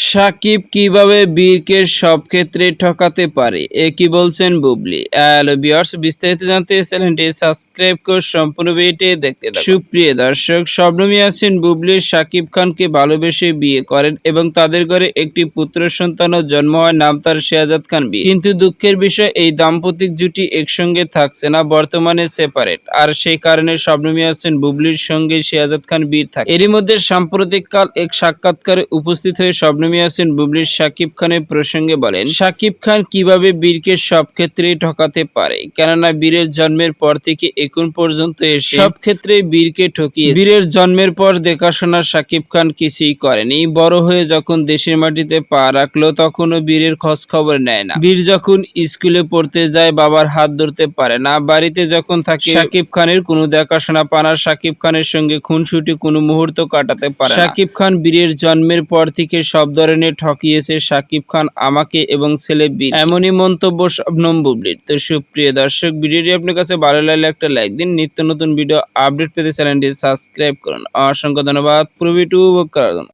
সাকিব কিভাবে বীরকে সব ক্ষেত্রে ঠকাতে পারে, কি বলছেন বুবলি। হ্যালো ভিউয়ার্স, বিস্তারিত জানতে চ্যানেলটি সাবস্ক্রাইব করে সম্পূর্ণ ভিডিওটি দেখতে থাকুন। সুপ্রিয় দর্শক, শবনম ইয়াসমিন বুবলি সাকিব খানকে ভালোবেসে বিয়ে করেন এবং তাদের ঘরে একটি পুত্র সন্তানও জন্ম হয়, নাম তার শেহজাদ খান বীর। কিন্তু দুঃখের বিষয়, এই দাম্পতিক জুটি একসঙ্গে থাকছে না, বর্তমানে সেপারেট। আর সেই কারণে শবনম ইয়াসমিন বুবলির সঙ্গে শেহজাদ খান বীর থাকে। এরই মধ্যে সাম্প্রতিককাল এক সাক্ষাৎকারে উপস্থিত হয়ে শবনম ইয়াসমিন বুবলির সাকিব খানের প্রসঙ্গে বলেন, সাকিব খান কিভাবে বীরকে সব ক্ষেত্রেই ঠকাতে পারে, কেননা বীরের জন্মের পর থেকে এখন পর্যন্ত এসে সব ক্ষেত্রে বীরকে ঠকিয়েছে। বীরের জন্মের পর দেখাশোনা সাকিব খান কিছুই করেনি। বড় হয়ে যখন দেশের মাটিতে পা রাখলো তখনও বীরের খোঁজ খবর নেয় না। বীর যখন স্কুলে পড়তে যায় বাবার হাত ধরতে পারে না। বাড়িতে যখন থাকে সাকিব খানের কোনো দেখাশোনা পানা, সাকিব খানের সঙ্গে খুনসুটি কোনো মুহূর্ত কাটাতে পারে না। সাকিব খান বীরের জন্মের পর থেকে সব ধরনের ঠকিয়েছে সাকিব খান আমাকে এবং ছেলে বীর, এমনই মন্তব্য শবনম বুবলির। তো সুপ্রিয় দর্শক, ভিডিওটি আপনার কাছে ভালো লাগলে একটা লাইক দিন। নিত্য নতুন ভিডিও আপডেট পেতে চ্যানেলটি সাবস্ক্রাইব করুন। অসংখ্য ধন্যবাদ পুরো ভিডিও উপভোগ করার জন্য।